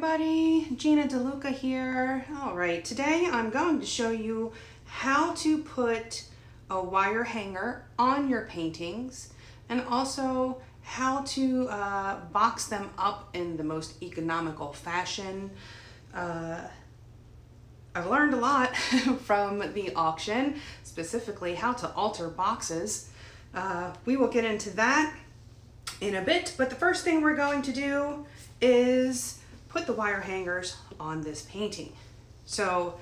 everybody, Gina DeLuca here. All right, today I'm going to show you how to put a wire hanger on your paintings and also how to box them up in the most economical fashion. I've learned a lot from the auction, specifically how to alter boxes. We will get into that in a bit, but the first thing we're going to do is put the wire hangers on this painting. So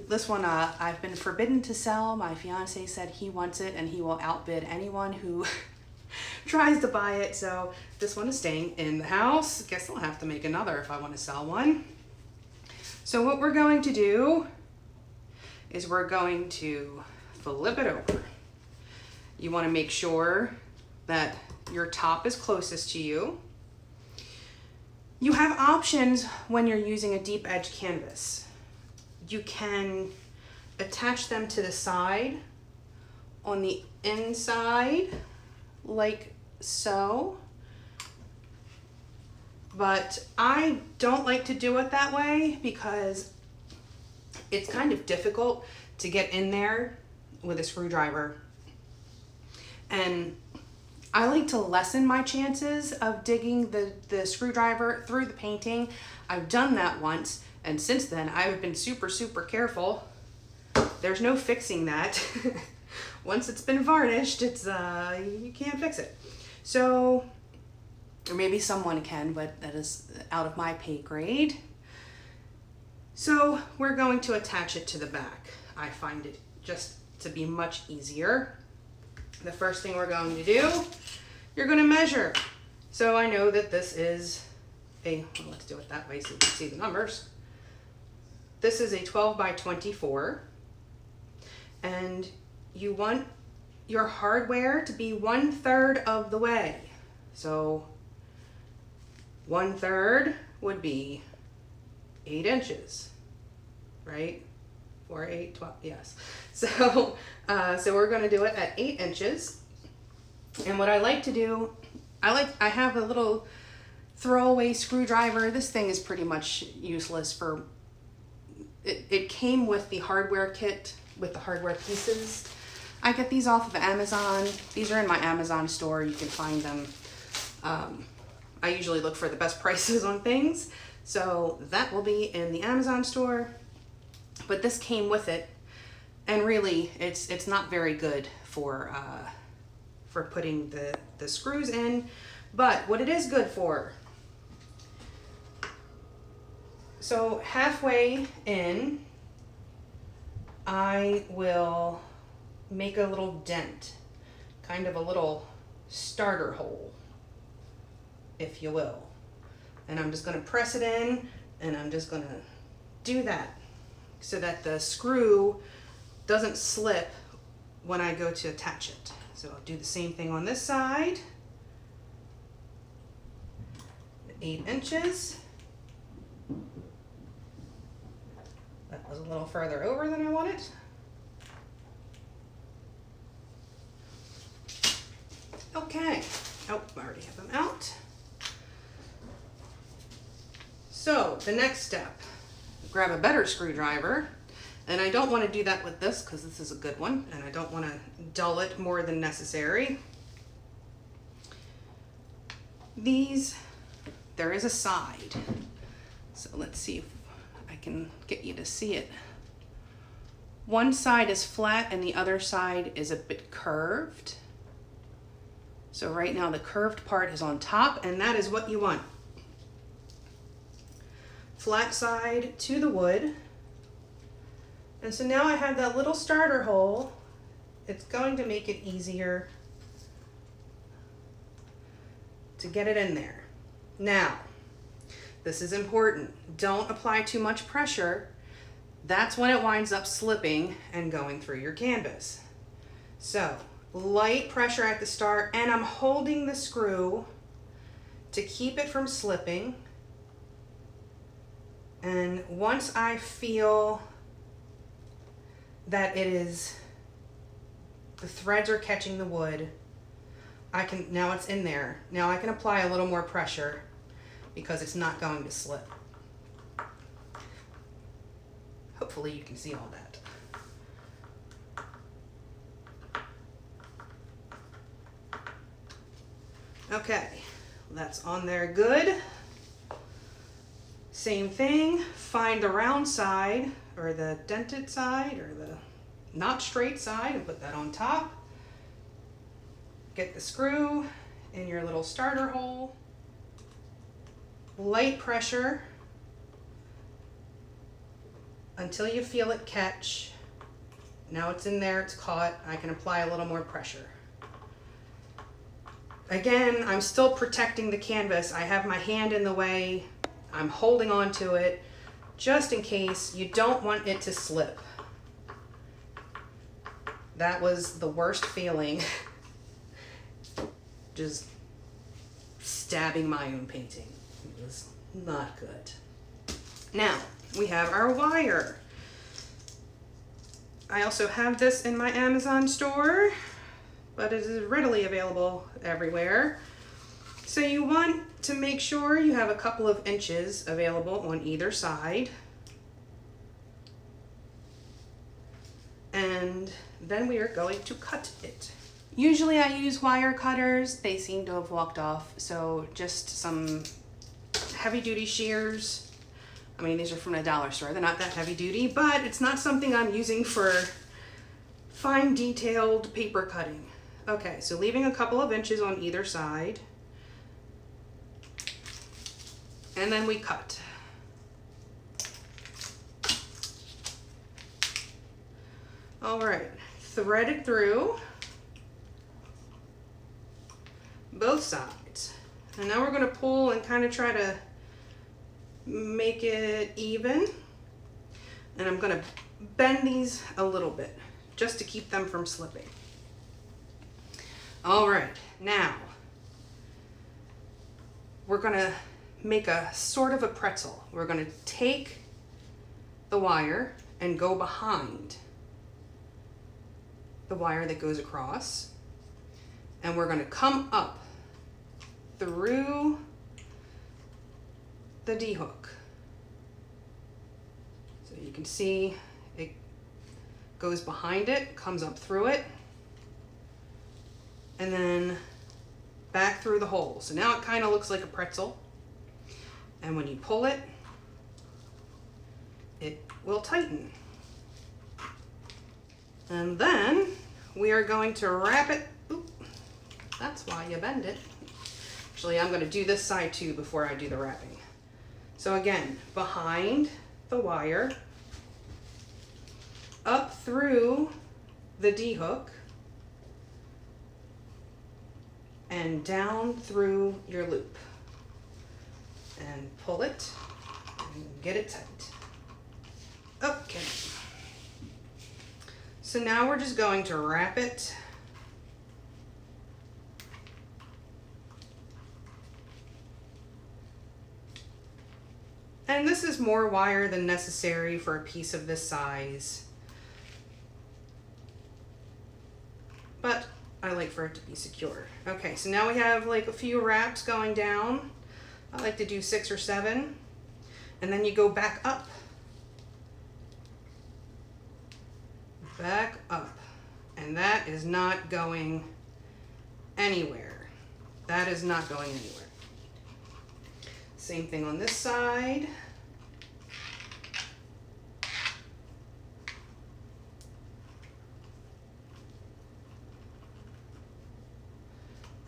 this one I've been forbidden to sell. My fiance said he wants it and he will outbid anyone who tries to buy it. So this one is staying in the house. Guess I'll have to make another if I want to sell one. So what we're going to do is we're going to flip it over. You want to make sure that your top is closest to you. You have options when you're using a deep edge canvas. You can attach them to the side on the inside like so, but I don't like to do it that way because it's kind of difficult to get in there with a screwdriver, and I like to lessen my chances of digging the screwdriver through the painting. I've done that once, and since then I've been super careful. There's no fixing that. Once it's been varnished, it's you can't fix it. So, or maybe someone can, but that is out of my pay grade. So we're going to attach it to the back. I find it just to be much easier. The first thing we're going to do, you're going to measure. So I know that this is well, let's do it that way so you can see the numbers. This is a 12 by 24, and you want your hardware to be 1/3 of the way. So 1/3 would be 8 inches, right? 4, 8, 12, yes. So we're going to do it at 8 inches. And what I like to do, I have a little throwaway screwdriver. This thing is pretty much useless for, it came with the hardware kit, with the hardware pieces. I get these off of Amazon. These are in my Amazon store. You can find them. I usually look for the best prices on things. So that will be in the Amazon store. But this came with it, and really it's not very good for putting the screws in, but what it is good for. So halfway in, I will make a little dent, kind of a little starter hole, if you will. And I'm just going to press it in, and I'm just going to do that so that the screw doesn't slip when I go to attach it. So I'll do the same thing on this side. 8 inches. That was a little further over than I wanted. Okay. Oh, I already have them out. So the next step, grab a better screwdriver. And I don't want to do that with this because this is a good one, and I don't want to dull it more than necessary. There is a side. So let's see if I can get you to see it. One side is flat and the other side is a bit curved. So right now the curved part is on top, and that is what you want. Flat side to the wood. And so now I have that little starter hole. It's going to make it easier to get it in there. Now, this is important. Don't apply too much pressure. That's when it winds up slipping and going through your canvas. So, light pressure at the start, and I'm holding the screw to keep it from slipping. And once I feel that the threads are catching the wood, now it's in there. Now I can apply a little more pressure because it's not going to slip. Hopefully you can see all that. Okay, that's on there good. Same thing, find the round side or the dented side or the not straight side and put that on top. Get the screw in your little starter hole. Light pressure until you feel it catch. Now it's in there, it's caught. I can apply a little more pressure. Again, I'm still protecting the canvas. I have my hand in the way. I'm holding on to it just in case. You don't want it to slip. That was the worst feeling. Just stabbing my own painting. It was not good. Now, we have our wire. I also have this in my Amazon store, but it is readily available everywhere. So you want to make sure you have a couple of inches available on either side. And then we are going to cut it. Usually I use wire cutters. They seem to have walked off, so just some heavy duty shears. I mean, these are from a dollar store. They're not that heavy duty, but it's not something I'm using for fine detailed paper cutting. Okay, so leaving a couple of inches on either side. And then we cut. All right, thread it through both sides. And now we're going to pull and kind of try to make it even. And I'm going to bend these a little bit just to keep them from slipping. All right, now we're going to make a sort of a pretzel. We're going to take the wire and go behind the wire that goes across, and we're going to come up through the D-hook. So you can see it goes behind it, comes up through it, and then back through the hole. So now it kind of looks like a pretzel. And when you pull it, it will tighten. And then we are going to wrap it. Oop, that's why you bend it. Actually, I'm going to do this side too before I do the wrapping. So again, behind the wire, up through the D-hook, and down through your loop. And pull it and get it tight. Okay. So now we're just going to wrap it. And this is more wire than necessary for a piece of this size, but I like for it to be secure. Okay, so now we have like a few wraps going down. I like to do 6 or 7, and then you go back up, and that is not going anywhere. That is not going anywhere. Same thing on this side.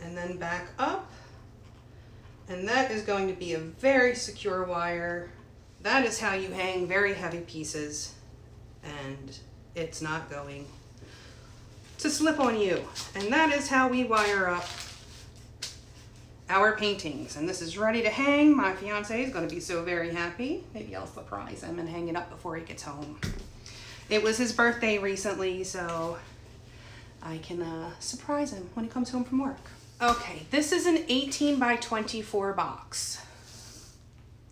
And then back up. And that is going to be a very secure wire. That is how you hang very heavy pieces, and it's not going to slip on you. And that is how we wire up our paintings. And this is ready to hang. My fiance is going to be so very happy. Maybe I'll surprise him and hang it up before he gets home. It was his birthday recently, so I can surprise him when he comes home from work. Okay, this is an 18 by 24 box.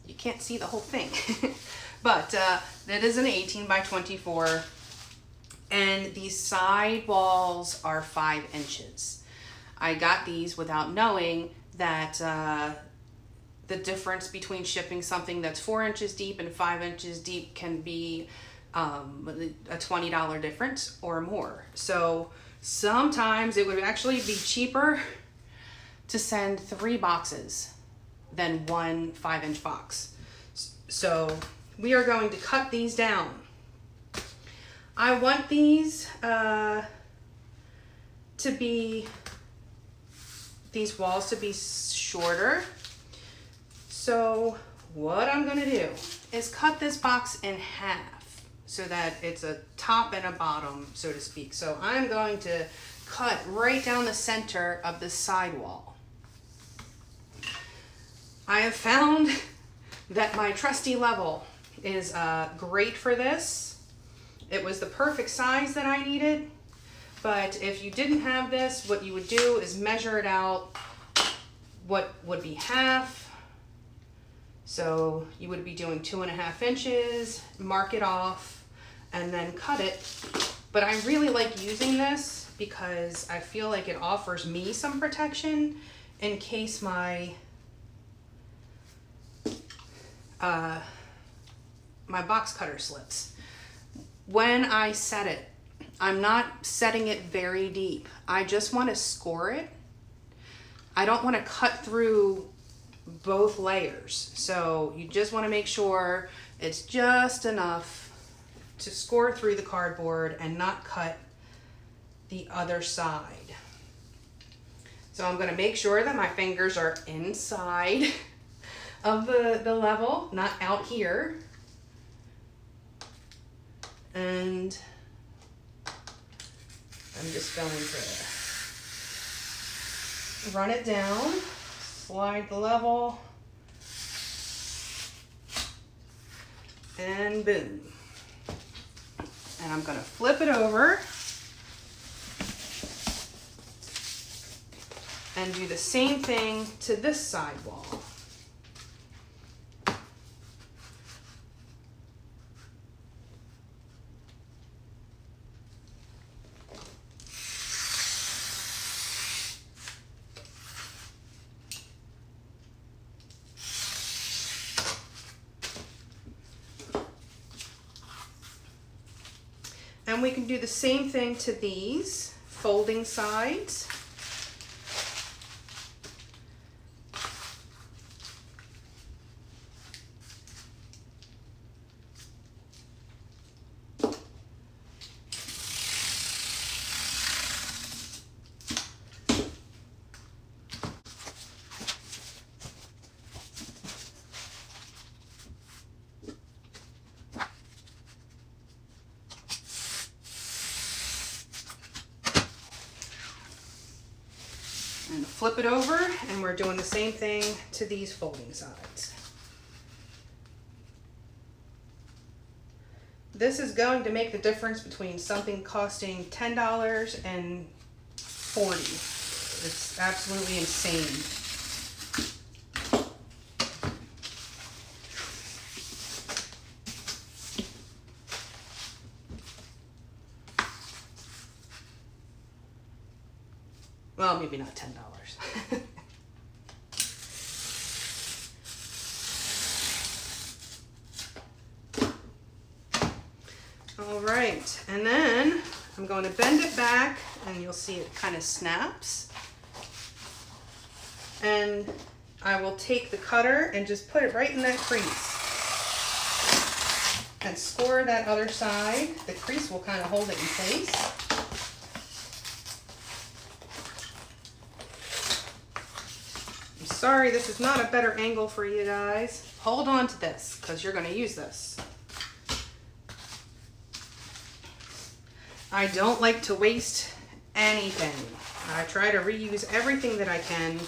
You can't see the whole thing, but it is an 18 by 24, and these side walls are 5 inches. I got these without knowing that the difference between shipping something that's 4 inches deep and 5 inches deep can be a $20 difference or more. So sometimes it would actually be cheaper to send 3 boxes than one 5-inch box. So we are going to cut these down. I want these these walls to be shorter. So what I'm gonna do is cut this box in half so that it's a top and a bottom, so to speak. So I'm going to cut right down the center of the side wall. I have found that my trusty level is great for this. It was the perfect size that I needed, but if you didn't have this, what you would do is measure it out what would be half. So you would be doing 2.5 inches, mark it off, and then cut it. But I really like using this because I feel like it offers me some protection in case my my box cutter slips. When I set it, I'm not setting it very deep. I just want to score it. I don't want to cut through both layers. So you just want to make sure it's just enough to score through the cardboard and not cut the other side. So I'm going to make sure that my fingers are inside of the level, not out here. And I'm just going to run it down, slide the level, and boom. And I'm going to flip it over and do the same thing to this side wall. And we can do the same thing to these folding sides. And flip it over, and we're doing the same thing to these folding sides. This is going to make the difference between something costing $10 and $40. It's absolutely insane. Well, maybe not $10. All right, and then I'm going to bend it back, and you'll see it kind of snaps. And I will take the cutter and just put it right in that crease and score that other side. The crease will kind of hold it in place. Sorry, this is not a better angle for you guys. Hold on to this because you're going to use this. I don't like to waste anything. I try to reuse everything that I can.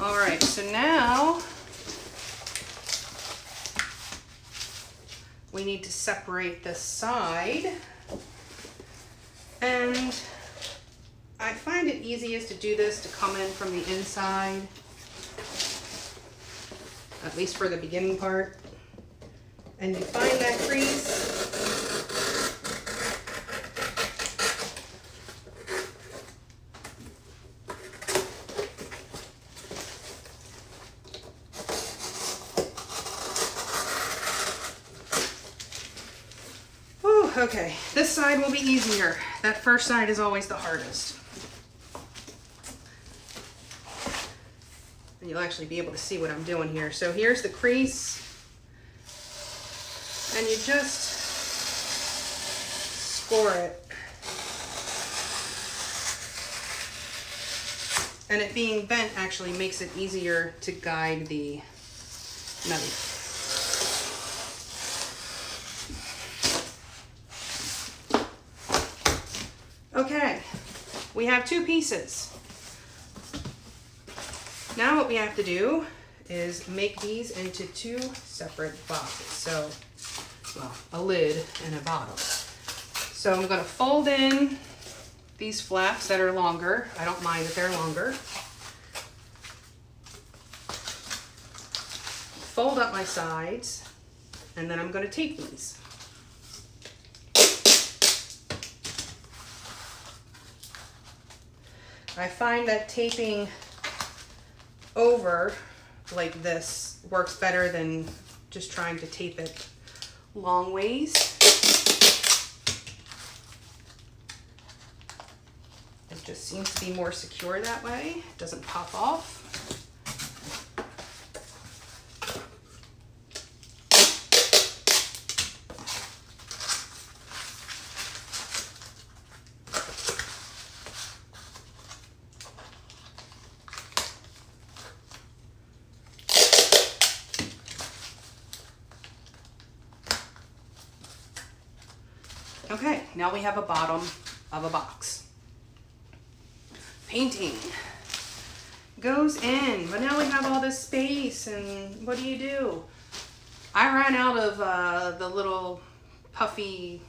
All right, so now we need to separate this side. And I find it easiest to do this to come in from the inside, at least for the beginning part. And you find that crease. Whew, okay, this side will be easier. That first side is always the hardest. And you'll actually be able to see what I'm doing here. So here's the crease. And you just score it. And it being bent actually makes it easier to guide the knife. Okay, we have two pieces. Now what we have to do is make these into two separate boxes. So, well, a lid and a bottom. So I'm going to fold in these flaps that are longer. I don't mind that they're longer. Fold up my sides, and then I'm going to tape these. I find that taping over like this works better than just trying to tape it long ways. It just seems to be more secure that way. It doesn't pop off. Okay, now we have a bottom of a box. Painting goes in, but now we have all this space, and what do? I ran out of the little puffy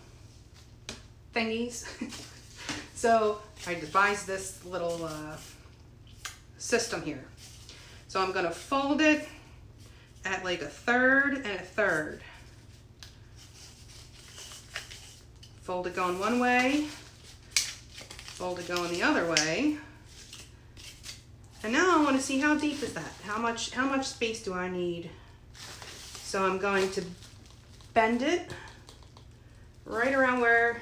thingies. So I devised this little system here. So I'm gonna fold it at like a third and a third. Fold it going one way, fold it going the other way. And now I want to see how deep is that? How much space do I need? So I'm going to bend it right around where,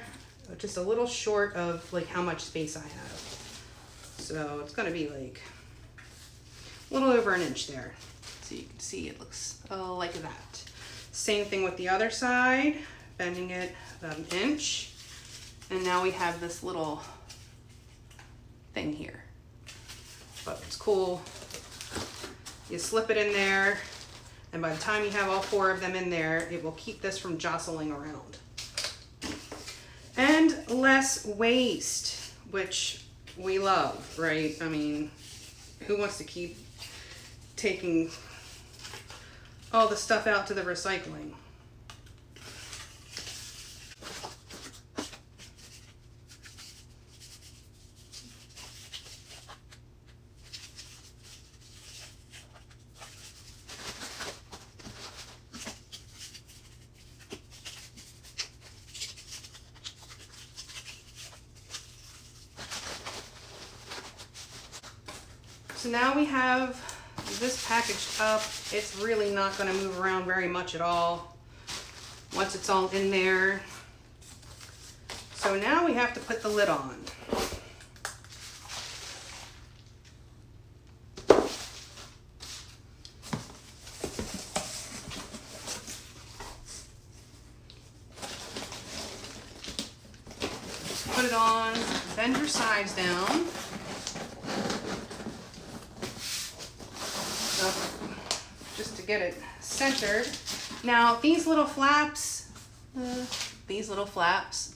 just a little short of like how much space I have. So it's going to be like a little over an inch there. So you can see it looks like that. Same thing with the other side, bending it about an inch. And now we have this little thing here. But it's cool. You slip it in there, and by the time you have all four of them in there, it will keep this from jostling around. And less waste, which we love, right? I mean, who wants to keep taking all the stuff out to the recycling? So now we have this packaged up. It's really not going to move around very much at all once it's all in there. So now we have to put the lid on. Put it on, bend your sides down. Just to get it centered. Now these little flaps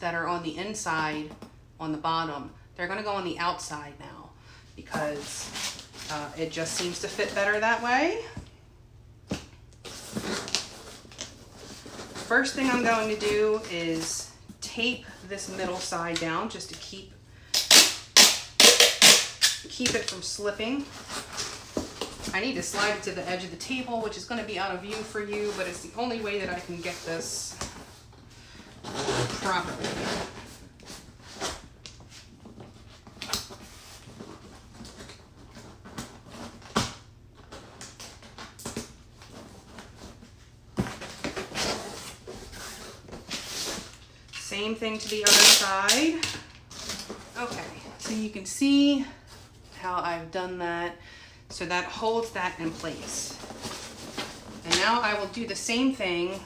that are on the inside on the bottom, they're going to go on the outside now because it just seems to fit better that way. first thing I'm going to do is tape this middle side down just to keep it from slipping. I need to slide it to the edge of the table, which is going to be out of view for you, but it's the only way that I can get this properly. Same thing to the other side. Okay, so you can see how I've done that. So that holds that in place. And now I will do the same thing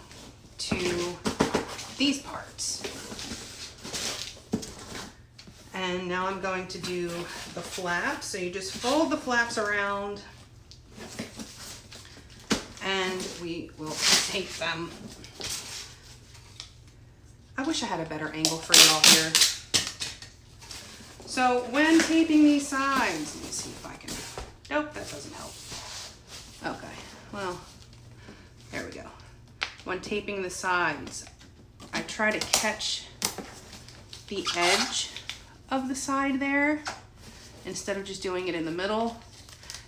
to these parts. And now I'm going to do the flaps. So you just fold the flaps around and we will tape them. I wish I had a better angle for y'all here. So when taping these sides, let me see if I can, nope, that doesn't help. Okay, well, there we go. When taping the sides, I try to catch the edge of the side there instead of just doing it in the middle.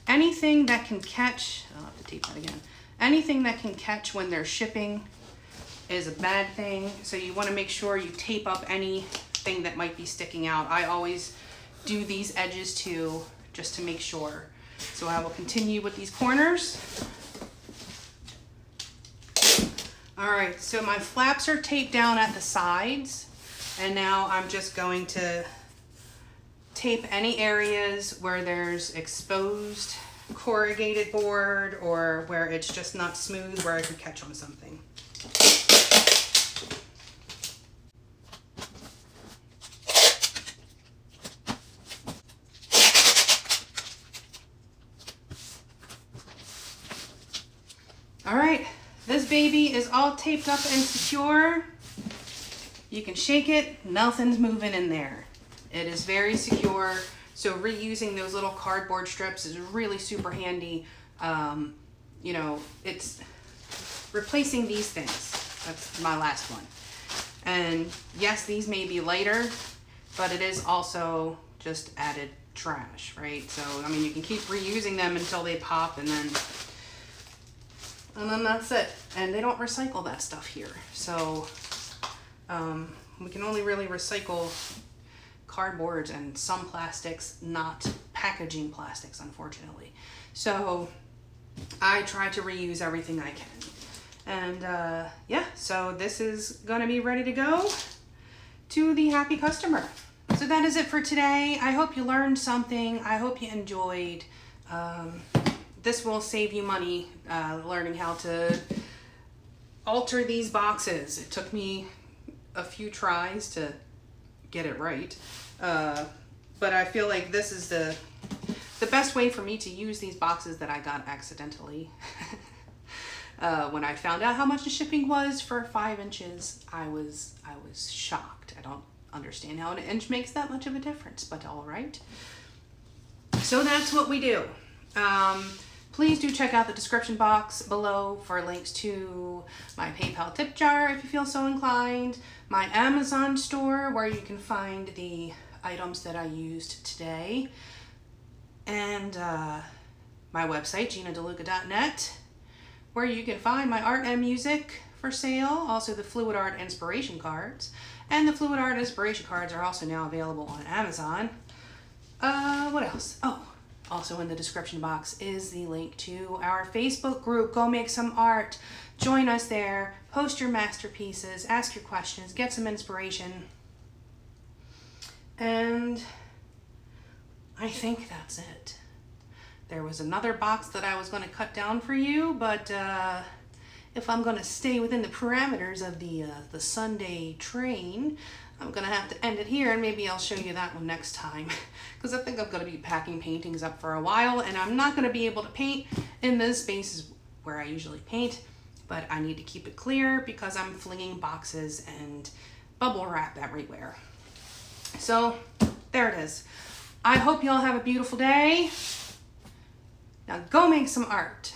Anything that can catch, I'll have to tape that again. Anything that can catch when they're shipping is a bad thing. So you want to make sure you tape up anything that might be sticking out. I always do these edges too, just to make sure. So I will continue with these corners. All right, so my flaps are taped down at the sides, and now I'm just going to tape any areas where there's exposed corrugated board or where it's just not smooth, where I could catch on something. All right, this baby is all taped up and secure. You can shake it, nothing's moving in there. It is very secure, so reusing those little cardboard strips is really super handy. You know, it's replacing these things. That's my last one. And yes, these may be lighter, but it is also just added trash, right? So, I mean, you can keep reusing them until they pop, and then that's it. And they don't recycle that stuff here. So we can only really recycle cardboards and some plastics, not packaging plastics, unfortunately. So I try to reuse everything I can. And yeah, so this is gonna be ready to go to the happy customer. So that is it for today. I hope you learned something. I hope you enjoyed. This will save you money, learning how to alter these boxes. It took me a few tries to get it right, but I feel like this is the best way for me to use these boxes that I got accidentally. When I found out how much the shipping was for 5 inches, I was shocked. I don't understand how an inch makes that much of a difference, but all right. So that's what we do. Please do check out the description box below for links to my PayPal tip jar if you feel so inclined, my Amazon store where you can find the items that I used today, and my website, GinaDeLuca.net, where you can find my art and music for sale, also the Fluid Art Inspiration cards. And the Fluid Art Inspiration cards are also now available on Amazon. What else? Oh, also in the description box is the link to our Facebook group. Go make some art. Join us there. Post your masterpieces. Ask your questions. Get some inspiration. And I think that's it. There was another box that I was going to cut down for you, but if I'm going to stay within the parameters of the Sunday train, I'm going to have to end it here, and maybe I'll show you that one next time, because I think I'm going to be packing paintings up for a while, and I'm not going to be able to paint in the spaces where I usually paint, but I need to keep it clear because I'm flinging boxes and bubble wrap everywhere. So there it is. I hope you all have a beautiful day. Now go make some art.